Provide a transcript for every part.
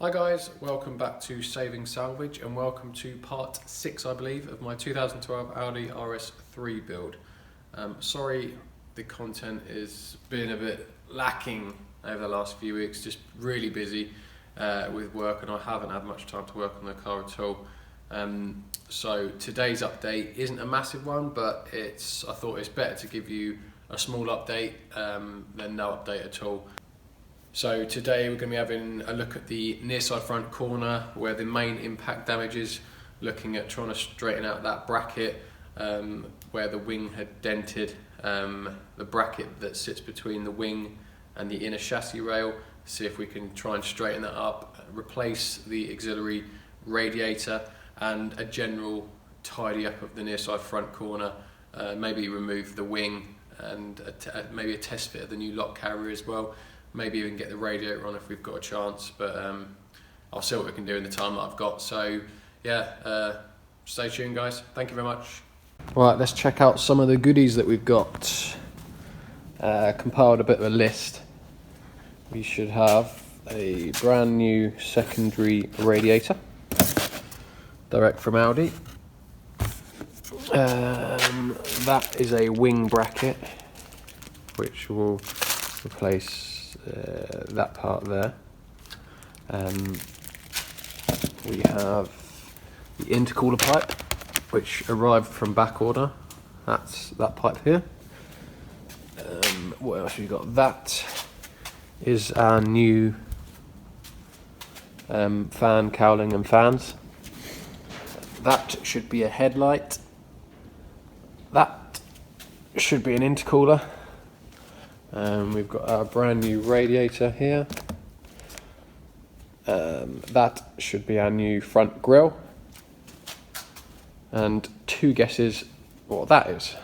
Hi guys, welcome back to Saving Salvage and welcome to part 6 I believe of my 2012 Audi RS3 build. Sorry the content is been a bit lacking over the last few weeks, just really busy with work and I haven't had much time to work on the car at all. So today's update isn't a massive one, but I thought it's better to give you a small update than no update at all. So today we're going to be having a look at the near side front corner where the main impact damage is, looking at trying to straighten out that bracket where the wing had dented, the bracket that sits between the wing and the inner chassis rail. See if we can try and straighten that up, replace the auxiliary radiator and a general tidy up of the near side front corner, maybe remove the wing and maybe a test fit of the new lock carrier as well. Maybe even get the radiator on if we've got a chance, but I'll see what we can do in the time that I've got. So yeah, stay tuned guys, thank you very much. Right, let's check out some of the goodies that we've got. Compiled a bit of a list. We should have a brand new secondary radiator, direct from Audi. That is a wing bracket, which will replace that part there. We have the intercooler pipe, which arrived from back order. That's that pipe here. What else have we got? That is our new fan cowling and fans. That should be a headlight. That should be an intercooler. We've got our brand new radiator here. That should be our new front grille. And two guesses what that is.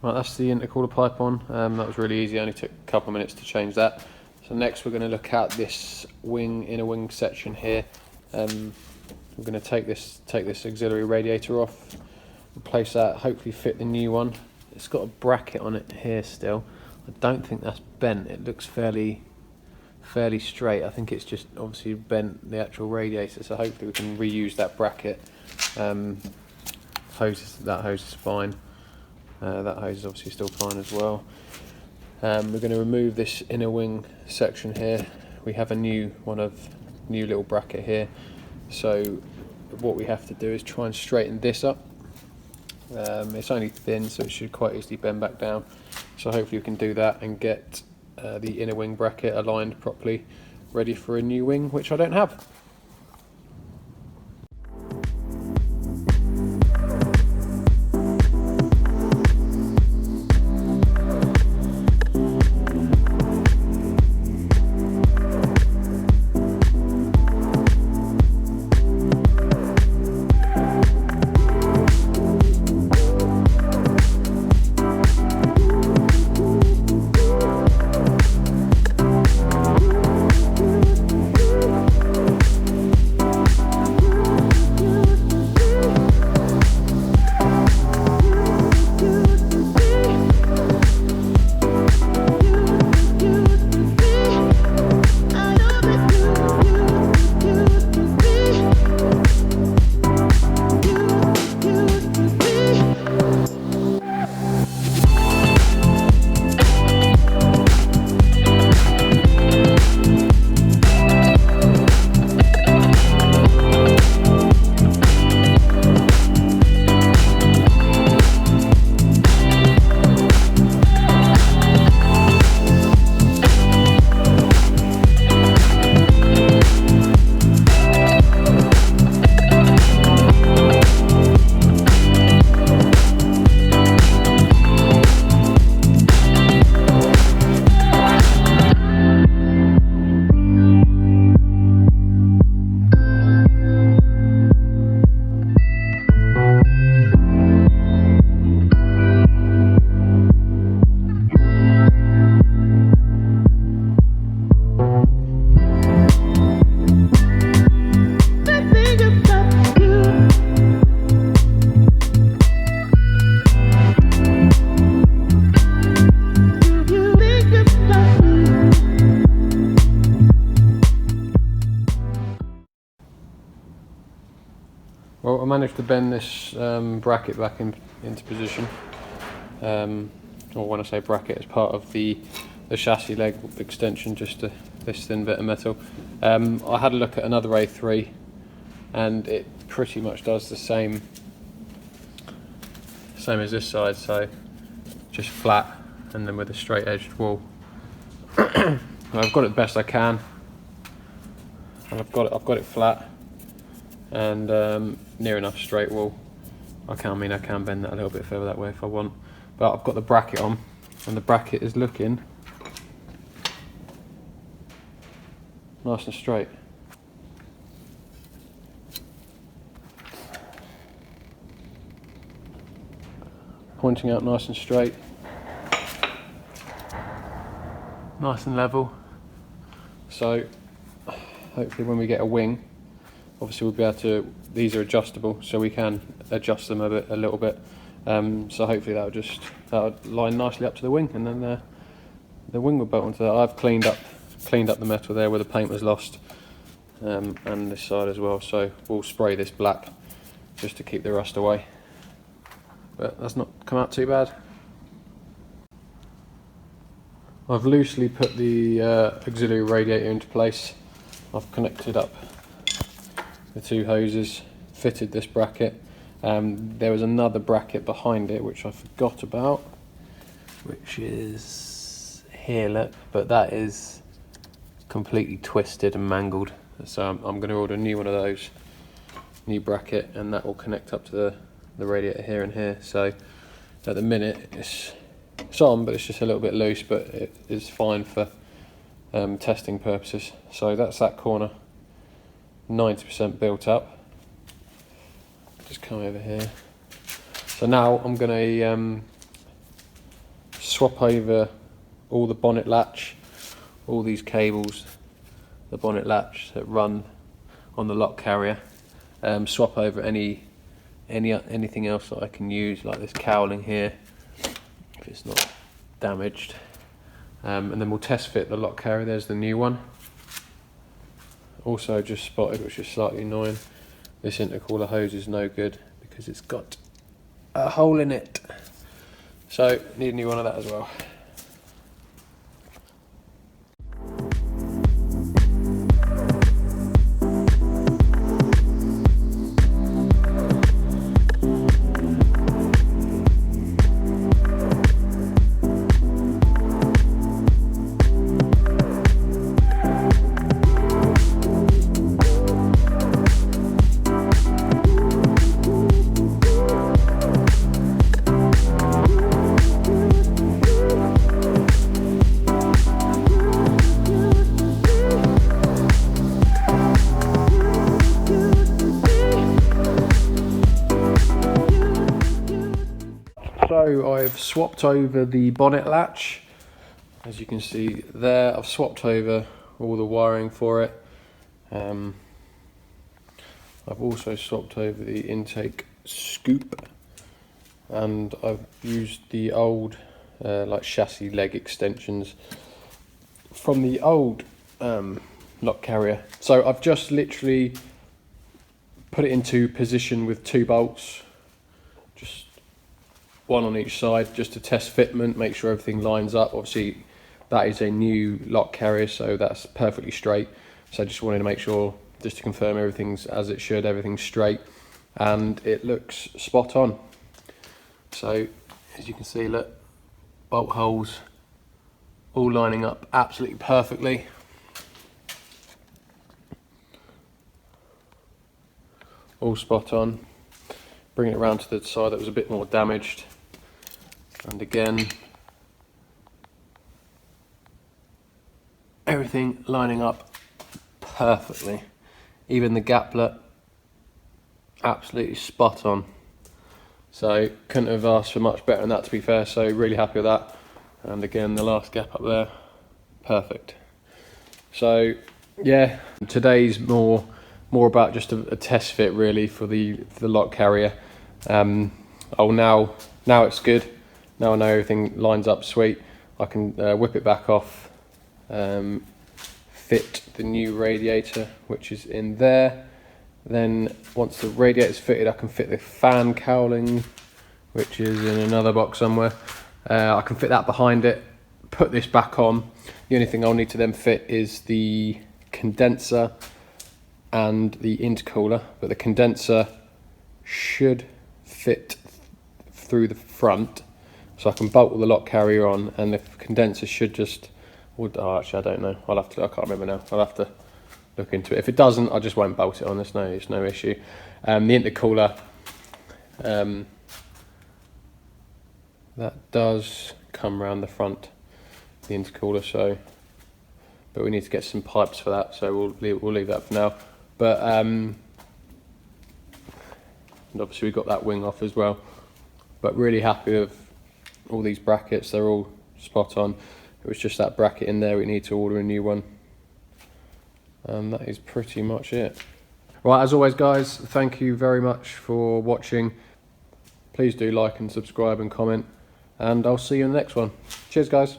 Right, that's the intercooler pipe on. That was really easy, only took a couple of minutes to change that. So next we're going to look at this inner wing section here. We're going to take this auxiliary radiator off, replace that, hopefully fit the new one. It's got a bracket on it here still. I don't think that's bent, it looks fairly straight. I think it's just obviously bent the actual radiator, so hopefully we can reuse that bracket. That hose is fine. That hose is obviously still fine as well. We're going to remove this inner wing section here. We have a new little bracket here. So what we have to do is try and straighten this up. It's only thin, so it should quite easily bend back down. So hopefully we can do that and get the inner wing bracket aligned properly, ready for a new wing, which I don't have. Well, I managed to bend this bracket back into position. Or when I say bracket, it's part of the chassis leg extension, just this thin bit of metal. I had a look at another A3 and it pretty much does the same as this side, so just flat and then with a straight edged wall. I've got it the best I can, and I've got it flat and near enough straight wall. I can bend that a little bit further that way if I want, but I've got the bracket on and the bracket is looking nice and straight. Pointing out nice and straight, nice and level. So hopefully when we get a wing, obviously we'll be able to, these are adjustable so we can adjust them a little bit. So hopefully that'll line nicely up to the wing, and then the wing will bolt onto that. I've cleaned up the metal there where the paint was lost, and this side as well, so we'll spray this black just to keep the rust away. But that's not come out too bad. I've loosely put the auxiliary radiator into place. I've connected up the two hoses, fitted this bracket. There was another bracket behind it which I forgot about, which is here, look, but that is completely twisted and mangled. So I'm going to order a new one of those, new bracket, and that will connect up to the radiator here and here. So at the minute it's on, but it's just a little bit loose, but it is fine for testing purposes. So that's that corner 90% built up. Just come over here. So now I'm going to swap over all the bonnet latch, all these cables, the bonnet latch that run on the lock carrier, swap over anything else that I can use, like this cowling here if it's not damaged, and then we'll test fit the lock carrier. There's the new one. Also just spotted, which is slightly annoying, this intercooler hose is no good because it's got a hole in it, so need a new one of that as well. So I've swapped over the bonnet latch, as you can see there. I've swapped over all the wiring for it. I've also swapped over the intake scoop, and I've used the old like chassis leg extensions from the old lock carrier. So I've just literally put it into position with 2 bolts, just one on each side, just to test fitment, make sure everything lines up. Obviously that is a new lock carrier, so that's perfectly straight. So I just wanted to make sure, just to confirm everything's as it should, everything's straight, and it looks spot on. So as you can see, look, bolt holes all lining up absolutely perfectly. All spot on. Bring it around to the side that was a bit more damaged, and again everything lining up perfectly. Even the gaplet absolutely spot on. So couldn't have asked for much better than that, to be fair, so really happy with that. And again, the last gap up there, perfect. So yeah, today's more about just a test fit really for the lock carrier. Now it's good. Now I know everything lines up sweet. I can whip it back off, fit the new radiator which is in there, Then once the radiator's fitted, I can fit the fan cowling, which is in another box somewhere. I can fit that behind it, put this back on. The only thing I'll need to then fit is the condenser and the intercooler, but the condenser should fit through the front, so I can bolt the lock carrier on, and the condenser should just, oh, actually I don't know, I can't remember now, I'll have to look into it. If it doesn't, I just won't bolt it on, there's no issue. The intercooler, that does come around the front, the intercooler, so, but we need to get some pipes for that, so we'll leave that for now. But and obviously we got that wing off as well, but really happy with all these brackets, they're all spot on. It was just that bracket in there, we need to order a new one, and that is pretty much it. Right, as always guys, thank you very much for watching. Please do like and subscribe and comment, and I'll see you in the next one. Cheers guys.